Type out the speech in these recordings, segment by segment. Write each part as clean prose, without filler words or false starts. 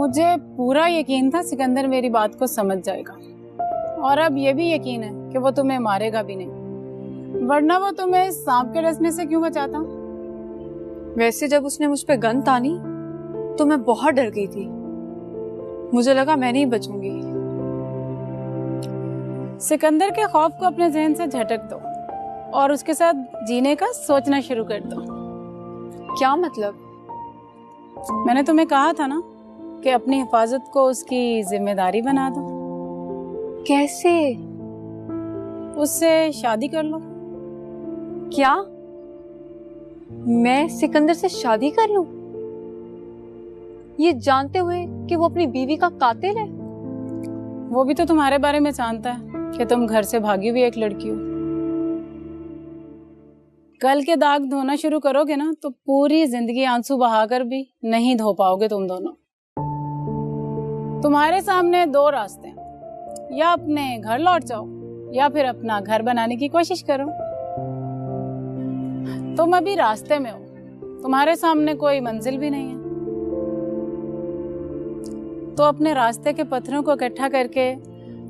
मुझे पूरा यकीन था सिकंदर मेरी बात को समझ जाएगा, और अब ये भी यकीन है कि वो तुम्हें मारेगा भी नहीं, वरना वो तुम्हें सांप के डसने से क्यों बचाता। वैसे जब उसने मुझ पे गन तानी तो मैं बहुत डर गई थी। मुझे लगा मैं नहीं बचूंगी। सिकंदर के खौफ को अपने जहन से झटक दो और उसके साथ जीने का सोचना शुरू कर दो। क्या मतलब? मैंने तुम्हें कहा था ना कि अपनी हिफाजत को उसकी जिम्मेदारी बना दो। कैसे? उससे शादी कर लो। क्या मैं सिकंदर से शादी कर लूं, ये जानते हुए कि वो अपनी बीवी का कातिल है? वो भी तो तुम्हारे बारे में जानता है कि तुम घर से भागी हुई एक लड़की हो। कल के दाग धोना शुरू करोगे ना तो पूरी जिंदगी आंसू बहाकर भी नहीं धो पाओगे तुम दोनों। तुम्हारे सामने दो रास्ते हैं, या अपने घर लौट जाओ या फिर अपना घर बनाने की कोशिश करो। तुम अभी रास्ते में हो, तुम्हारे सामने कोई मंजिल भी नहीं है, तो अपने रास्ते के पत्थरों को इकट्ठा करके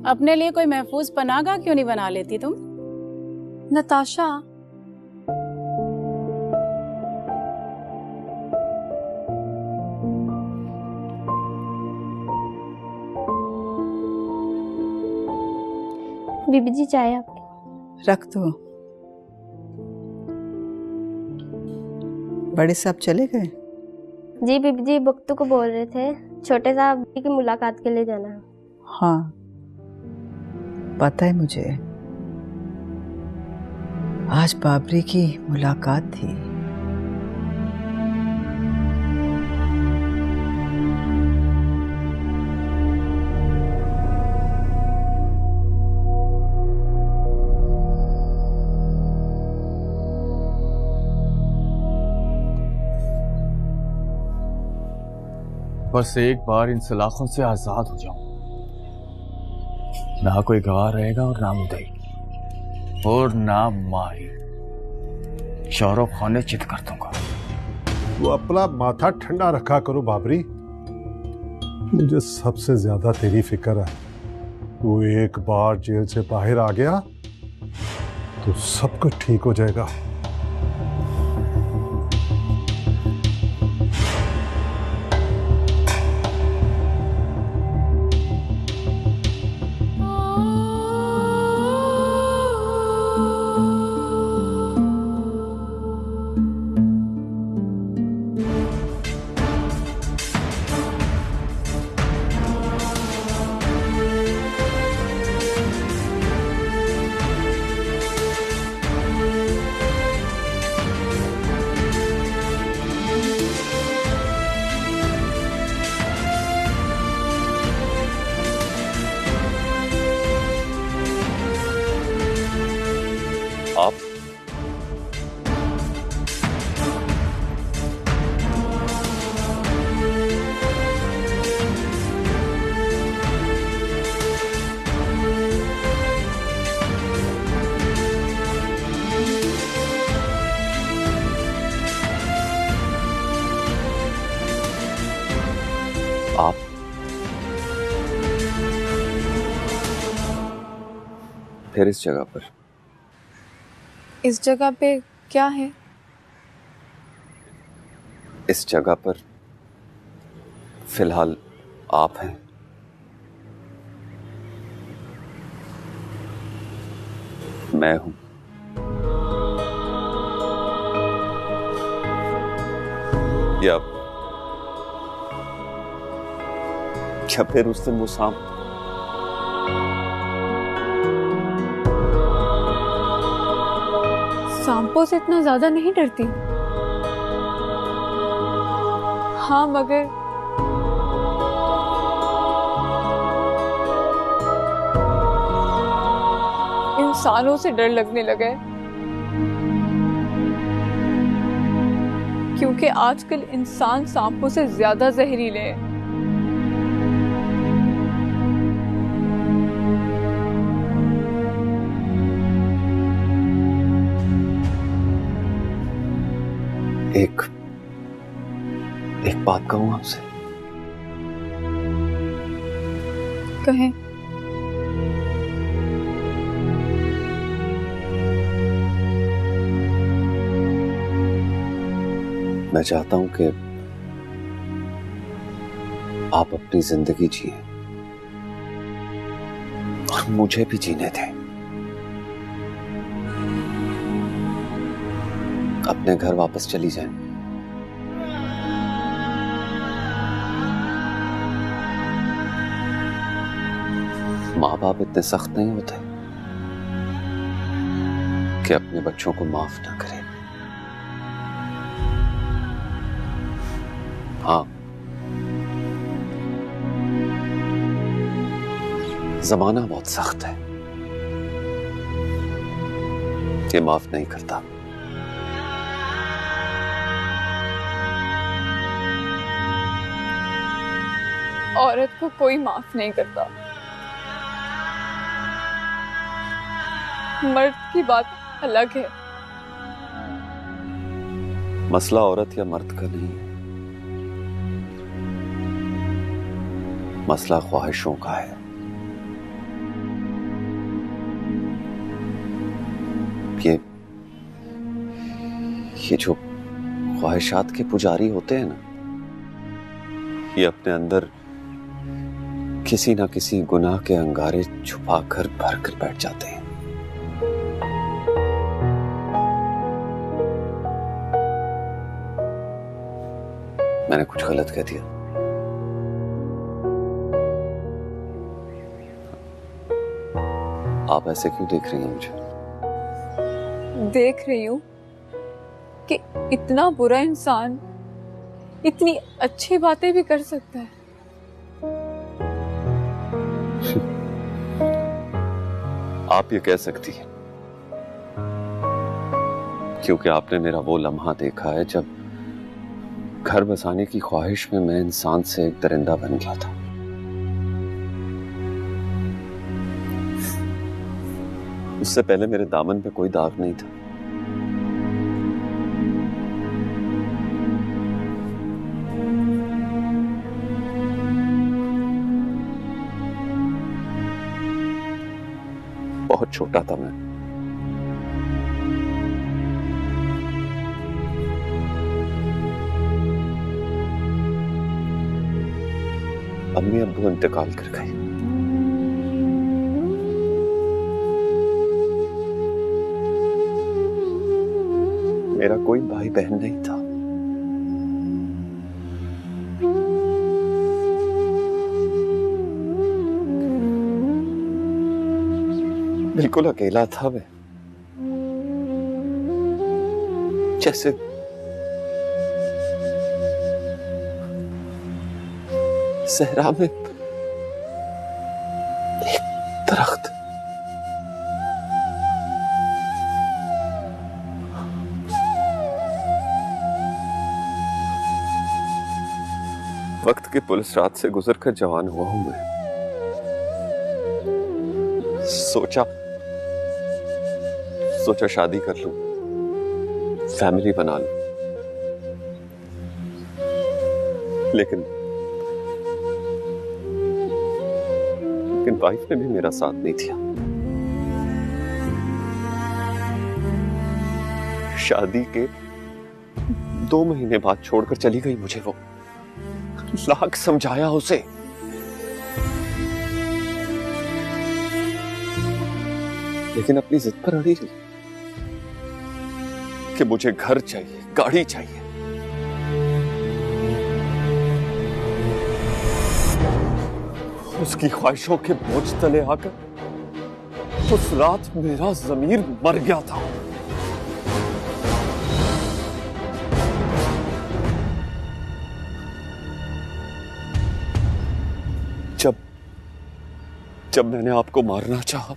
अपने लिए कोई महफूज पनाहगाह क्यों नहीं बना लेती तुम? नताशा, बीबी जी चाय आपकी। रख दो। बड़े साहब चले गए? जी बीबी जी बुक्तू को बोल रहे थे छोटे साहब की मुलाकात के लिए जाना है। हाँ पता है मुझे, आज बाबरी की मुलाकात थी। बस एक बार इन सलाखों से आजाद हो जाऊं, ना कोई गवाह रहेगा और ना मुदई और ना माही। चारों खाने चित कर दूंगा। वो अपना माथा ठंडा रखा करो बाबरी, मुझे सबसे ज्यादा तेरी फिक्र है। तू एक बार जेल से बाहर आ गया तो सब कुछ ठीक हो जाएगा। आप आप फिर इस जगह पर? इस जगह पे क्या है? इस जगह पर फिलहाल आप हैं। मैं हूं। या फिर उस दिन वो सांप? सांपों से इतना ज्यादा नहीं डरती। हाँ मगर इंसानों से डर लगने लगा है, क्योंकि आजकल इंसान सांपों से ज्यादा जहरीले हैं। एक बात कहूं आपसे? कहें। मैं चाहता हूं कि आप अपनी जिंदगी जिए और मुझे भी जीने दें। अपने घर वापस चली जाएं। माँ बाप इतने सख्त नहीं होते कि अपने बच्चों को माफ ना करें। हाँ, जमाना बहुत सख्त है, ये माफ नहीं करता। औरत को कोई माफ नहीं करता। मर्द की बात अलग है। मसला औरत या मर्द का नहीं है, मसला ख्वाहिशों का है। ये जो ख्वाहिशात के पुजारी होते हैं ना, ये अपने अंदर किसी ना किसी गुनाह के अंगारे छुपा कर भर कर बैठ जाते हैं। मैंने कुछ गलत कह दिया? आप ऐसे क्यों देख रही हैं मुझे? देख रही हूं कि इतना बुरा इंसान इतनी अच्छी बातें भी कर सकता है। आप ये कह सकती हैं क्योंकि आपने मेरा वो लम्हा देखा है जब घर बसाने की ख्वाहिश में मैं इंसान से एक दरिंदा बन गया था। उससे पहले मेरे दामन पे कोई दाग नहीं था। बहुत छोटा था मैं। अम्मी अब्बू इंतकाल कर गए। मेरा कोई भाई बहन नहीं था। बिल्कुल अकेला था मैं, जैसे सहरा में एक दरख्त। वक्त की पुलिस रात से गुजरकर जवान हुआ हूं मैं। सोचा शादी कर लूं, फैमिली बना लूं, लेकिन वाइफ ने भी मेरा साथ नहीं दिया। शादी के 2 महीने बाद छोड़कर चली गई मुझे वो। लाख समझाया उसे, लेकिन अपनी जिद पर अड़ी रही कि मुझे घर चाहिए, गाड़ी चाहिए। उसकी ख्वाहिशों के बोझ तले आकर उस रात मेरा ज़मीर मर गया था। जब मैंने आपको मारना चाहा,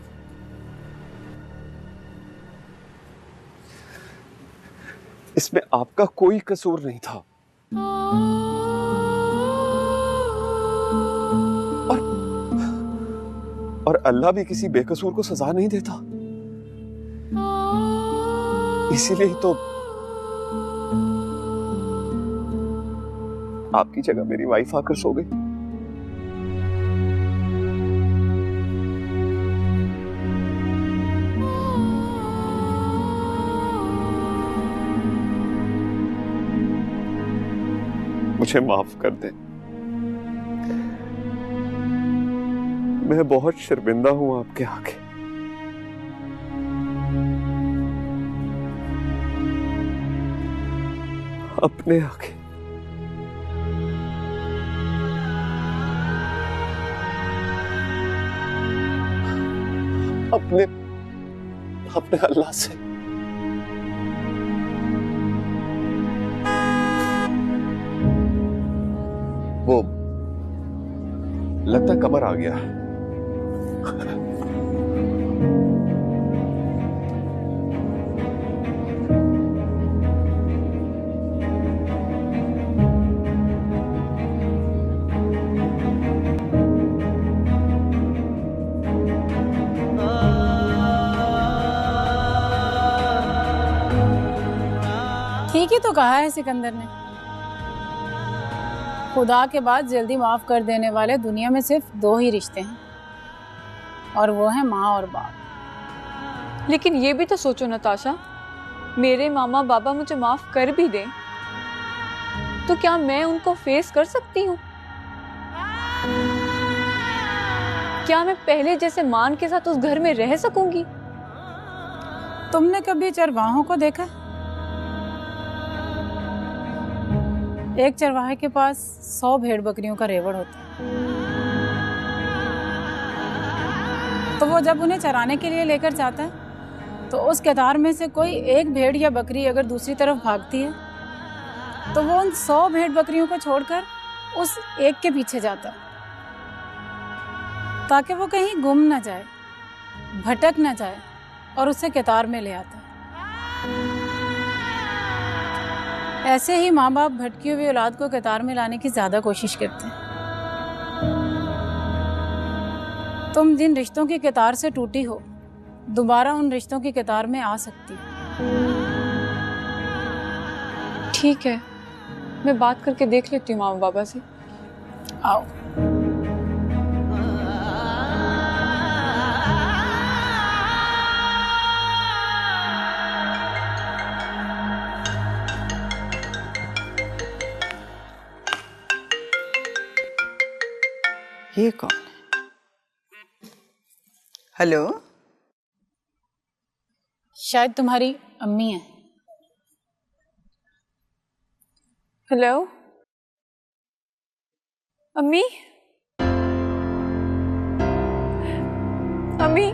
इसमें आपका कोई कसूर नहीं था। और अल्लाह भी किसी बेकसूर को सजा नहीं देता। इसीलिए ही तो आपकी जगह मेरी वाइफ आकर सो गई। मुझे माफ कर दें। मैं बहुत शर्मिंदा हूं आपके आगे। अपने आगे। अपने अल्लाह से। वो लगता कमर आ गया। ठीक ही तो कहा है सिकंदर ने। खुदा के बाद जल्दी माफ कर देने वाले दुनिया में सिर्फ 2 ही रिश्ते हैं, और वो है माँ और बाप। लेकिन ये भी तो सोचो नताशा, मेरे मामा बाबा मुझे माफ कर भी दें तो क्या मैं उनको फेस कर सकती हूँ? क्या मैं पहले जैसे मान के साथ उस घर में रह सकूंगी? तुमने कभी चरवाहों को देखा? एक चरवाहे के पास 100 भेड़ बकरियों का रेवड़ होता है, तो वो जब उन्हें चराने के लिए लेकर जाता है तो उस कतार में से कोई एक भेड़ या बकरी अगर दूसरी तरफ भागती है तो वो उन 100 भेड़ बकरियों को छोड़कर उस एक के पीछे जाता है, ताकि वो कहीं गुम ना जाए, भटक ना जाए, और उसे कतार में ले आता है। ऐसे ही माँ बाप भटकी हुई औलाद को कतार में लाने की ज्यादा कोशिश करते हैं। तुम जिन रिश्तों की कतार से टूटी हो, दोबारा उन रिश्तों की कतार में आ सकती हो। ठीक है, मैं बात करके देख लेती हूँ मामा बाबा से। आओ। ये कौन है? हेलो, शायद तुम्हारी अम्मी है। हेलो अम्मी। अम्मी,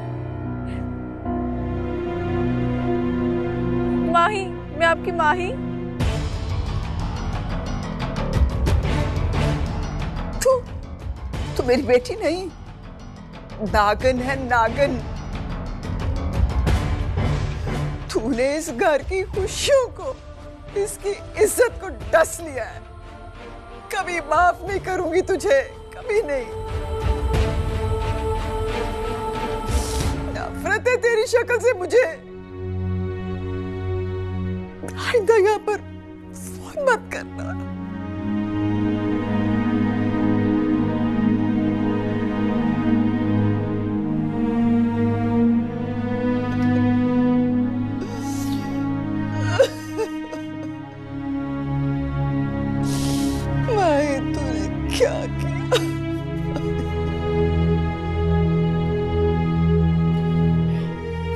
माही, मैं आपकी माही। तू मेरी बेटी नहीं, नागन है नागन। तूने इस घर की खुशियों को, इसकी इज्जत को डस लिया है। कभी माफ नहीं करूंगी तुझे, कभी नहीं। नफरत है तेरी शक्ल से मुझे। आइंदा यहाँ पर फोन मत करना।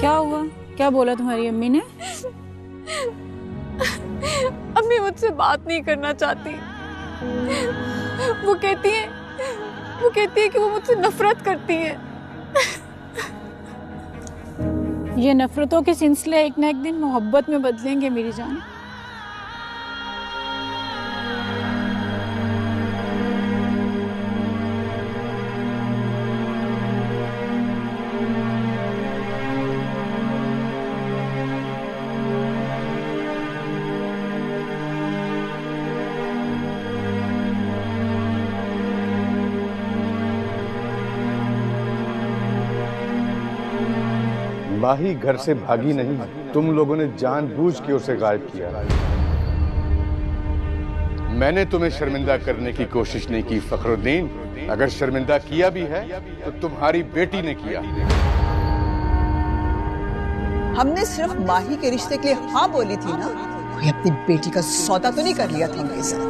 क्या हुआ? क्या बोला तुम्हारी अम्मी ने? अम्मी मुझसे बात नहीं करना चाहती। वो कहती है कि वो मुझसे नफरत करती है। ये नफरतों के सिलसिले एक न एक दिन मोहब्बत में बदलेंगे मेरी जान। माही घर से भागी नहीं, तुम लोगों ने जानबूझ के उसे गायब किया। मैंने तुम्हें शर्मिंदा करने की कोशिश नहीं की फखरुद्दीन। अगर शर्मिंदा किया भी है तो तुम्हारी बेटी ने किया। हमने सिर्फ माही के रिश्ते के लिए हाँ बोली थी ना, कोई अपनी बेटी का सौदा तो नहीं कर लिया था उनके साथ।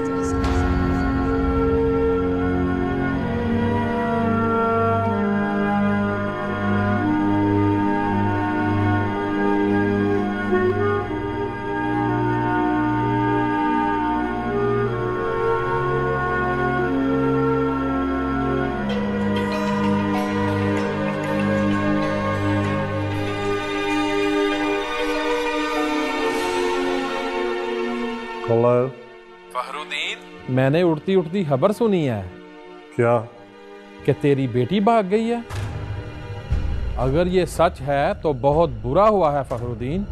हेलो। फखरुद्दीन, मैंने उड़ती उड़ती खबर सुनी है। क्या? कि तेरी बेटी भाग गई है। अगर ये सच है तो बहुत बुरा हुआ है फखरुद्दीन।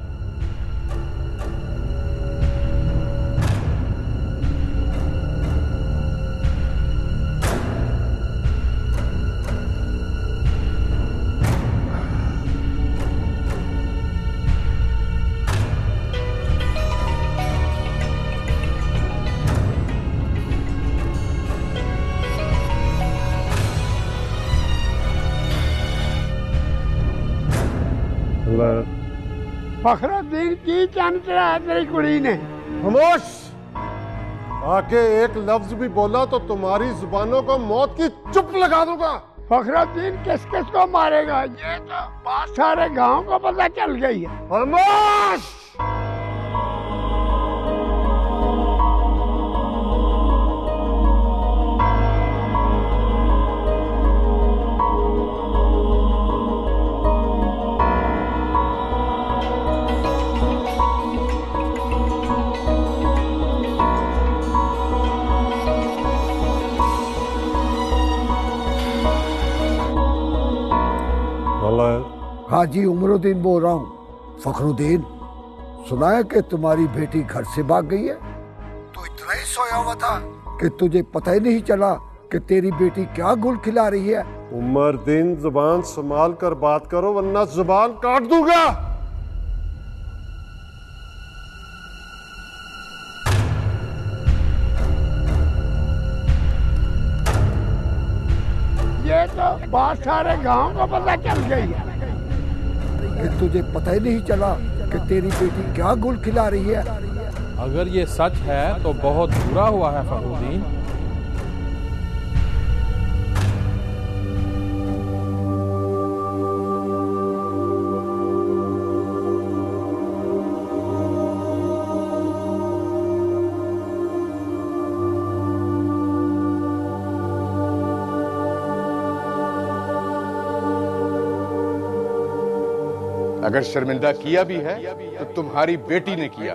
फखरुद्दीन की चंद चढ़ाया तेरी कुड़ी ने। खामोश! आके एक लफ्ज भी बोला तो तुम्हारी जुबानों को मौत की चुप लगा दूंगा। फखरुद्दीन किस किस को मारेगा ये तो बात सारे गांव को पता चल गई है। खामोश! हाजी उमरुद्दीन बोल रहा हूँ। फखरुद्दीन, सुना है कि तुम्हारी बेटी घर से भाग गई है। तू इतना ही सोया हुआ था कि तुझे पता ही नहीं चला कि तेरी बेटी क्या गुल खिला रही है। उमरुद्दीन, जुबान संभाल कर बात करो वरना जुबान काट दूंगा। ये तो बात सारे गांव को पता चल गई है कि तुझे पता ही नहीं चला कि तेरी बेटी क्या गुल खिला रही है। अगर ये सच है तो बहुत बुरा हुआ है फखरुद्दीन। अगर शर्मिंदा किया भी है तो तुम्हारी बेटी ने किया।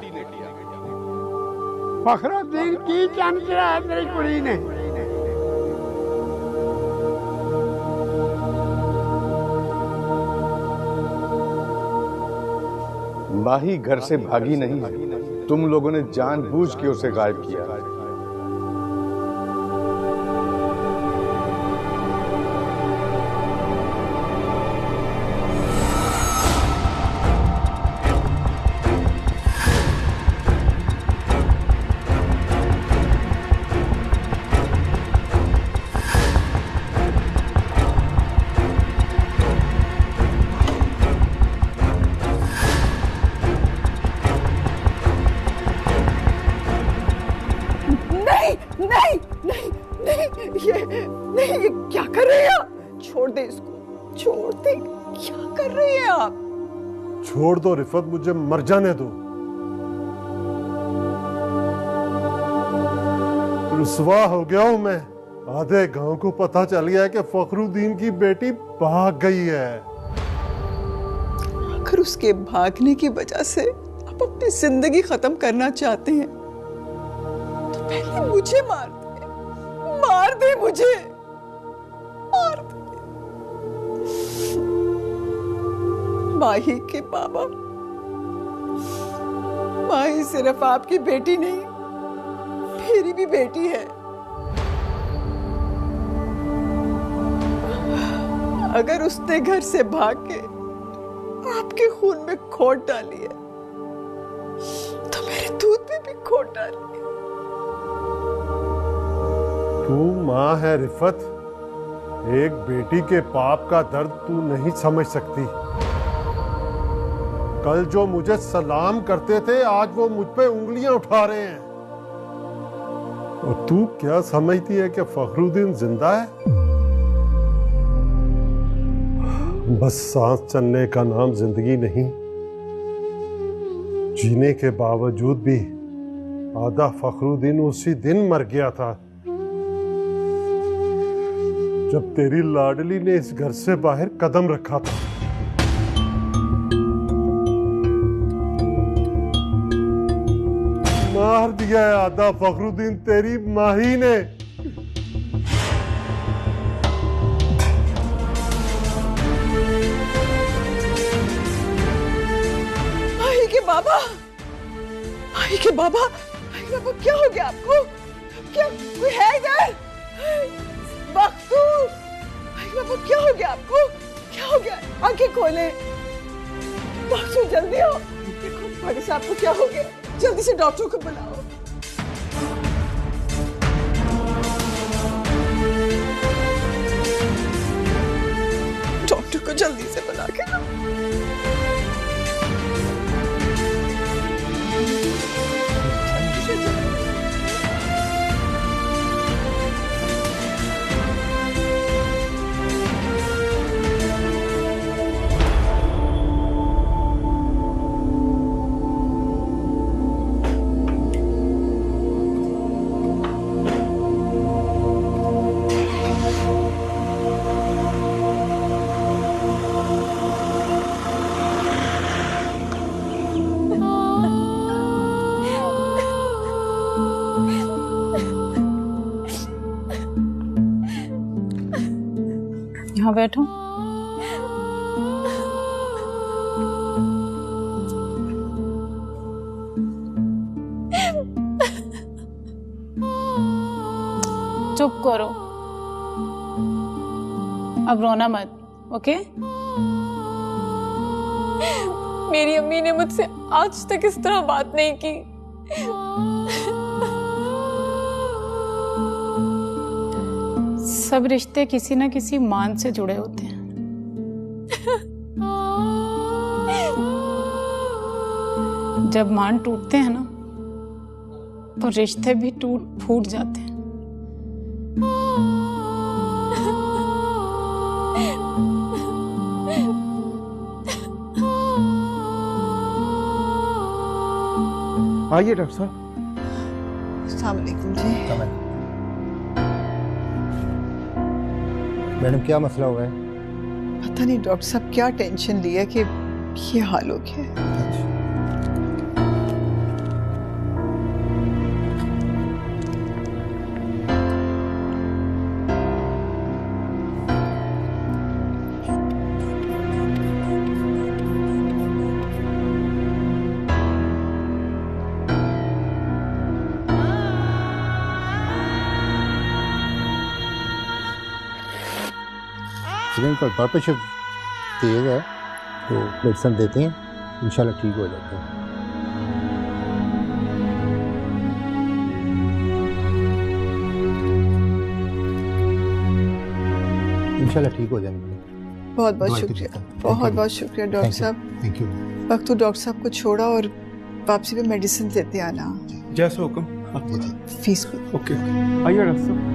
फखरुद्दीन की चंद चढ़ाया तेरी कुड़ी ने। माही घर से भागी नहीं है, तुम लोगों ने जानबूझ के उसे गायब किया। ये क्या कर रहे हैं आप? छोड़ दे इसको, छोड़ दे। क्या कर रहे हैं आप? छोड़ दो रिफत, मुझे मर जाने दो। रुसवा हो गया हूं मैं। आधे गांव को पता चल गया है कि फखरुद्दीन की बेटी भाग गई है। अगर उसके भागने की वजह से आप अपनी जिंदगी खत्म करना चाहते हैं तो पहले मुझे मार दे मुझे, मार दे। माही के बाबा, माही सिर्फ आपकी बेटी नहीं, मेरी भी बेटी है। अगर उसने घर से भाग के आपके खून में खोट डाली है तो मेरे दूध में भी खोट डाली है। तू माँ है रिफत, एक बेटी के पाप का दर्द तू नहीं समझ सकती। कल जो मुझे सलाम करते थे आज वो मुझ पे उंगलियां उठा रहे हैं। और तू क्या समझती है कि फखरुद्दीन जिंदा है? बस सांस चलने का नाम जिंदगी नहीं। जीने के बावजूद भी आधा फखरुद्दीन उसी दिन मर गया था जब तेरी लाडली ने इस घर से बाहर कदम रखा था। मार दिया है आधा फखरुद्दीन तेरी माही ने। माही के बाबा, माही के बाबा, माही के बाबा क्या हो गया आपको? क्या कोई है इधर? बख्तू, माही के बाबा क्या हो गया आपको? क्या हो गया? आंखें खोले। बख्तू जल्दी आओ, देखो भाई साहब को क्या हो गया, जल्दी से डॉक्टर को बुलाओ। डॉक्टर को जल्दी से बुला के लाओ। यहाँ बैठो। चुप करो, अब रोना मत, ओके? मेरी अम्मी ने मुझसे आज तक इस तरह बात नहीं की। सब रिश्ते किसी न किसी मान से जुड़े होते हैं। जब मान टूटते हैं ना, तो रिश्ते भी टूट फूट जाते हैं। आइए डॉक्टर साहब। अस्सलाम वालेकुम जी। मैडम क्या मसला हुआ है? पता नहीं डॉक्टर साहब क्या टेंशन लिया कि ये हाल हो गया है। का ब्लड प्रेशर तेज है तो मेडिसिन देते हैं, इंशाल्लाह ठीक हो जाता है। इंशाल्लाह ठीक हो जाएंगे। बहुत बहुत शुक्रिया, बहुत बहुत शुक्रिया डॉक्टर साहब। Thank you. वक्त तो डॉक्टर साहब को छोड़ा और वापसी पे मेडिसिन देते आना। जैसे हुक्म। फीस को ओके आइए डॉक्टर साहब।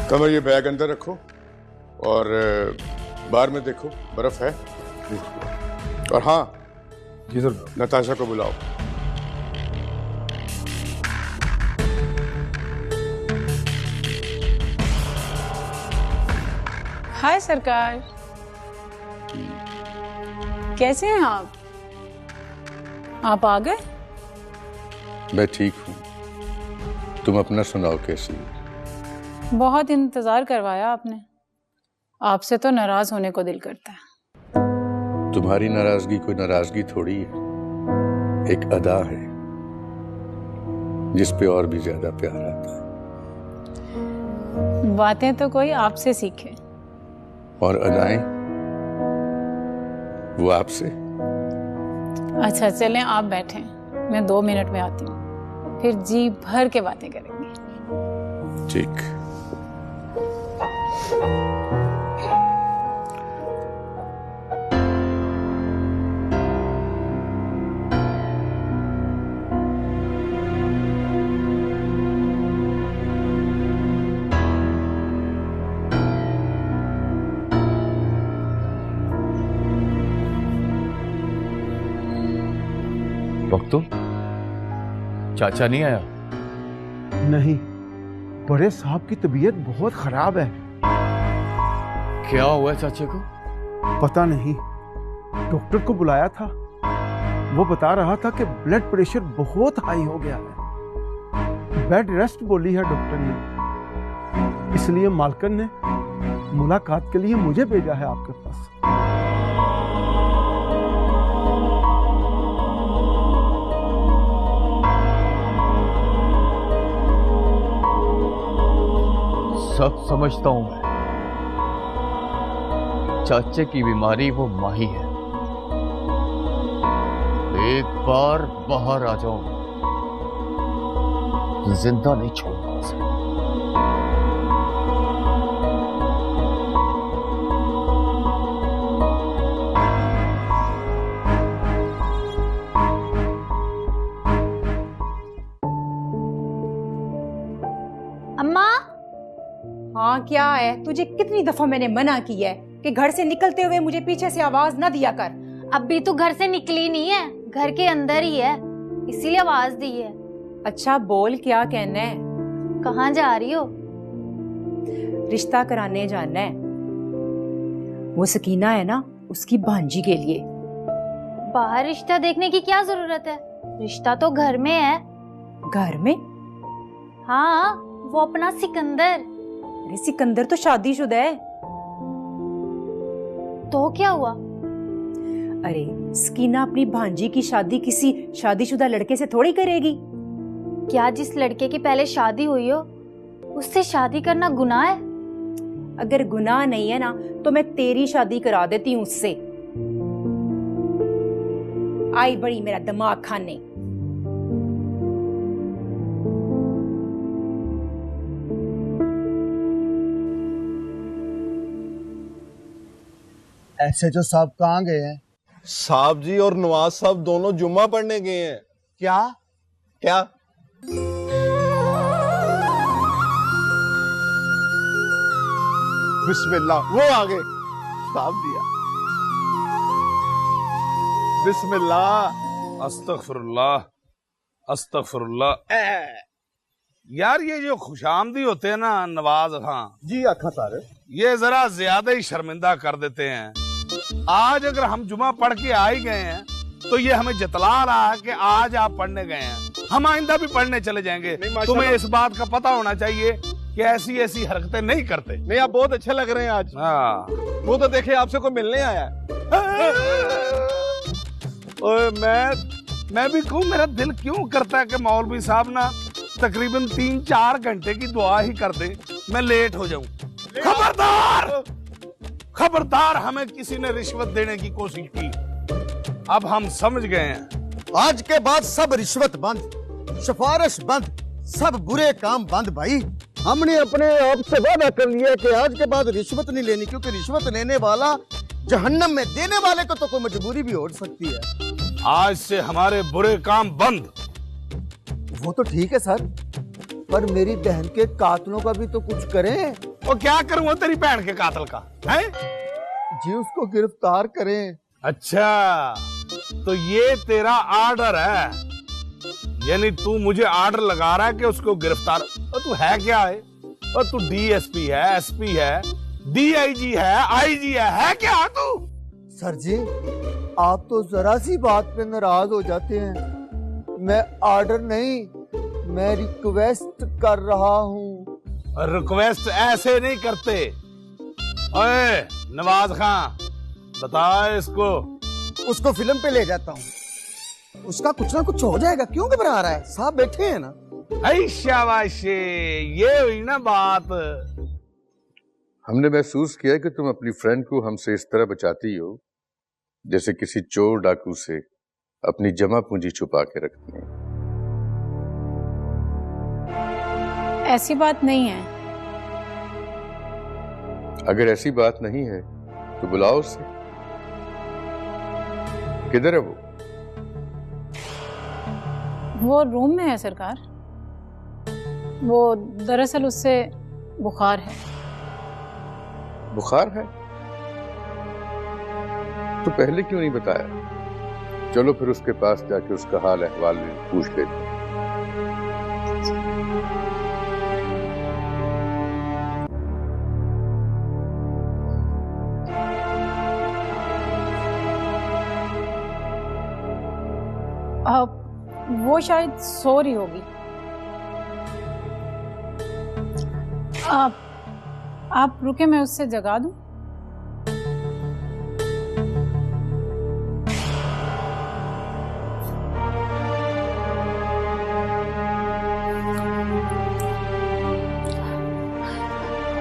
कमर ये बैग अंदर रखो और बाहर में देखो बर्फ है। और हाँ जी सर, नताशा को बुलाओ। हाय सरकार, कैसे हैं आप? आप आ गए? मैं ठीक हूँ, तुम अपना सुनाओ कैसी? बहुत इंतजार करवाया आपने। आपसे तो नाराज होने को दिल करता है। तुम्हारी नाराजगी कोई नाराजगी थोड़ी है, एक अदा है जिस पे और भी ज्यादा प्यार आता है। बातें तो कोई आपसे सीखे। और अदाएं वो आपसे। अच्छा चलें, आप बैठें, मैं 2 मिनट में आती हूँ, फिर जी भर के बातें करेंगे। ठीक। बख्तू, चाचा नहीं आया? नहीं, बड़े साहब की तबीयत बहुत खराब है। क्या हुआ चाचे को? पता नहीं, डॉक्टर को बुलाया था, वो बता रहा था कि ब्लड प्रेशर बहुत हाई हो गया है। बेड रेस्ट बोली है डॉक्टर ने, इसलिए मालकन ने मुलाकात के लिए मुझे भेजा है आपके पास। सब समझता हूं मैं, चाचे की बीमारी वो माही है। एक बार बाहर आ जाऊं, जिंदा नहीं छोड़ूंगा उसे। अम्मा। हाँ क्या है, तुझे कितनी दफा मैंने मना किया है कि घर से निकलते हुए मुझे पीछे से आवाज ना दिया कर। अभी तो घर से निकली नहीं है, घर के अंदर ही है, इसीलिए आवाज दी है। अच्छा बोल, क्या कहना है? कहाँ जा रही हो? रिश्ता कराने जाना है। वो सकीना है ना, उसकी भांजी के लिए। बाहर रिश्ता देखने की क्या जरूरत है, रिश्ता तो घर में है। घर में? हाँ, वो अपना सिकंदर। अरे सिकंदर तो शादीशुदा है। तो क्या हुआ? अरे सकीना अपनी भांजी की शादी किसी शादीशुदा लड़के से थोड़ी करेगी। क्या जिस लड़के की पहले शादी हुई हो उससे शादी करना गुनाह है? अगर गुनाह नहीं है ना तो मैं तेरी शादी करा देती हूँ उससे। आई बड़ी मेरा दिमाग खाने। SHO साहब कहाँ गए हैं? साहब जी और नवाज साहब दोनों जुम्मा पढ़ने गए हैं। क्या? क्या? बिस्मिल्लाह, वो आ गए। साहब दिया। बिस्मिल्लाह। अस्तगफिरुल्लाह, अस्तगफिरुल्लाह। यार ये जो खुशामदी होते हैं ना नवाज खां जी आखा सारे, ये जरा ज्यादा ही शर्मिंदा कर देते हैं। आज अगर हम जुमा पढ़ के आ ही गए हैं तो ये हमें जतला रहा है कि आज आप पढ़ने गए हैं, हम आइंदा भी पढ़ने चले जाएंगे। तुम्हें इस बात का पता होना चाहिए कि ऐसी ऐसी हरकतें नहीं करते। नहीं, आप बहुत अच्छे लग रहे हैं आज। हाँ, वो तो देखे आपसे कोई मिलने आया है। ओए मैं भी कहूँ, मेरा दिल क्यों करता है कि मौलवी साहब ना तकरीबन 3-4 घंटे की दुआ ही कर दे, मैं लेट हो जाऊं। खबरदार, खबरदार, हमें किसी ने रिश्वत देने की कोशिश की, अब हम समझ गए हैं। आज के बाद सब रिश्वत बंद, सिफारिश बंद, सब बुरे काम बंद। भाई हमने अपने आप से वादा कर लिया कि आज के बाद रिश्वत नहीं लेनी, क्योंकि रिश्वत लेने वाला जहन्नम में, देने वाले को तो कोई मजबूरी भी हो सकती है। आज से हमारे बुरे काम बंद। वो तो ठीक है सर, पर मेरी बहन के कातलों का भी तो कुछ करें। और क्या करूं तेरी बहन के कातल का है? जी उसको गिरफ्तार करें। अच्छा, तो ये तेरा ऑर्डर है, यानी तू मुझे ऑर्डर लगा रहा है कि उसको गिरफ्तार। और तू है क्या है? और तू DSP है, SP है, DIG है, IG है क्या तू? सर जी आप तो जरा सी बात पे नाराज हो जाते हैं। मैं ऑर्डर नहीं, मैं रिक्वेस्ट कर रहा हूँ। रिक्वेस्ट ऐसे नहीं करते। ओए नवाज खां, बता इसको। उसको फिल्म पे ले जाता हूँ, उसका कुछ ना कुछ हो जाएगा। क्यों घबरा रहा है? साहब बैठे हैं ना। शाबाशी, ये हुई ना बात। हमने महसूस किया कि तुम अपनी फ्रेंड को हमसे इस तरह बचाती हो जैसे किसी चोर डाकू से अपनी जमा पूंजी छुपा के रखते हैं। ऐसी बात नहीं है। अगर ऐसी बात नहीं है तो बुलाओ उसे। किधर है वो? वो रूम में है सरकार। वो दरअसल उससे बुखार है। बुखार है? तो पहले क्यों नहीं बताया? चलो फिर उसके पास जाके उसका हाल अहवाल पूछ लेते हैं। वो शायद सो रही होगी। आप रुके, मैं उससे जगा दूं?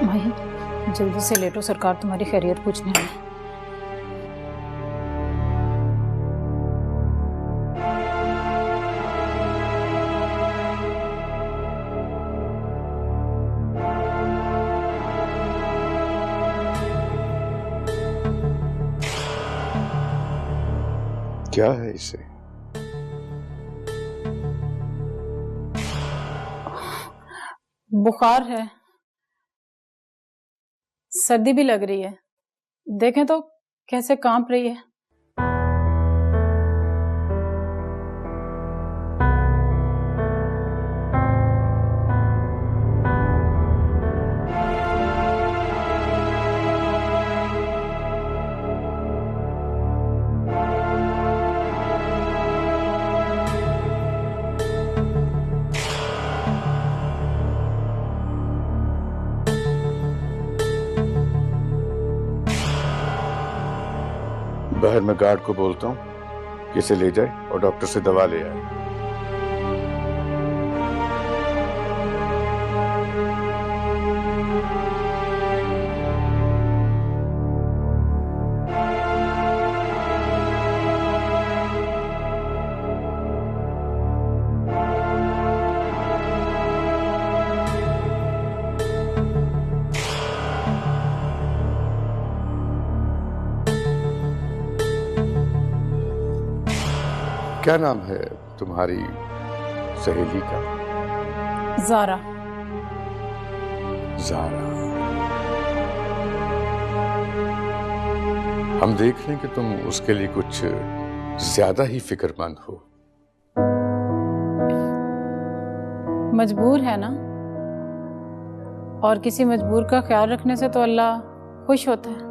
माही, जल्दी से लेटो, सरकार तुम्हारी खैरियत पूछने आई है। क्या है इसे? बुखार है, सर्दी भी लग रही है। देखें तो कैसे कांप रही है। बाहर मैं गार्ड को बोलता हूँ कि इसे ले जाए और डॉक्टर से दवा ले आए। क्या नाम है तुम्हारी सहेली का? ज़ारा। ज़ारा। हम देख रहे हैं कि तुम उसके लिए कुछ ज्यादा ही फिक्रमंद हो। मजबूर है ना, और किसी मजबूर का ख्याल रखने से तो अल्लाह खुश होता है।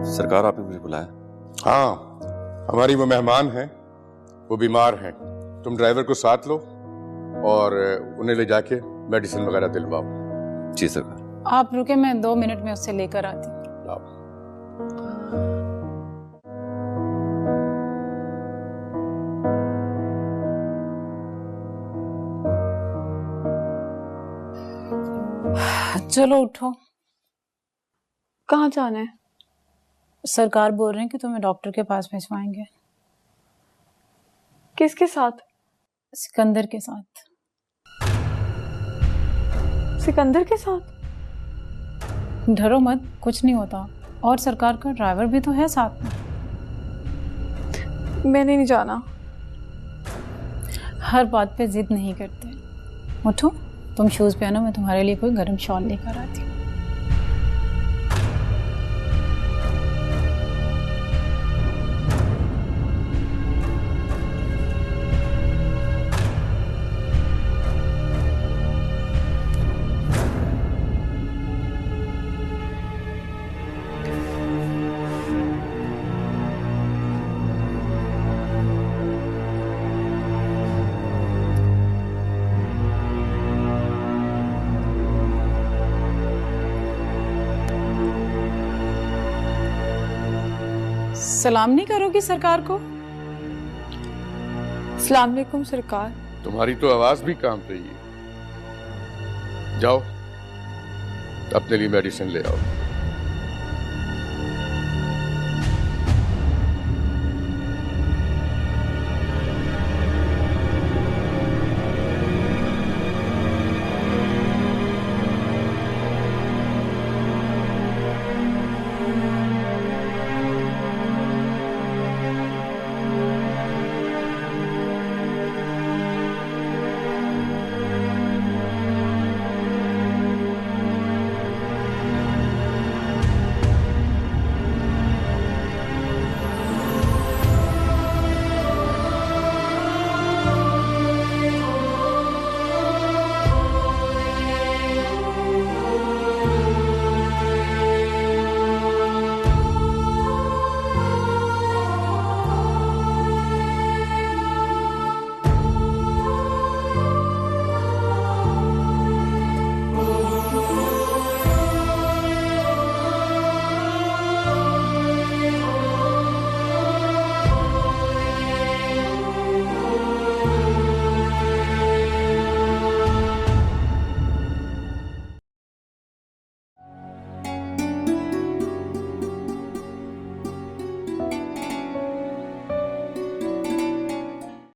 सरकार, आपने मुझे बुलाया? हाँ, हमारी वो मेहमान हैं, वो बीमार हैं। तुम ड्राइवर को साथ लो और उन्हें ले जाके मेडिसिन वगैरह दिलवाओ। जी सरकार। आप रुके, मैं 2 मिनट में उससे लेकर आती हूँ। चलो उठो। कहाँ जाना है? सरकार बोल रहे हैं कि तुम्हें डॉक्टर के पास भिजवाएंगे। किसके साथ? सिकंदर के साथ। सिकंदर के साथ? डरो मत, कुछ नहीं होता। और सरकार का ड्राइवर भी तो है साथ में। मैंने नहीं जाना। हर बात पे जिद नहीं करते। उठो, तुम शूज पहनो, मैं तुम्हारे लिए कोई गर्म शॉल लेकर आती हूँ। सलाम नहीं करोगी सरकार को? अस्सलाम वालेकुम सरकार। तुम्हारी तो आवाज भी कांप रही है। जाओ अपने लिए मेडिसिन ले आओ।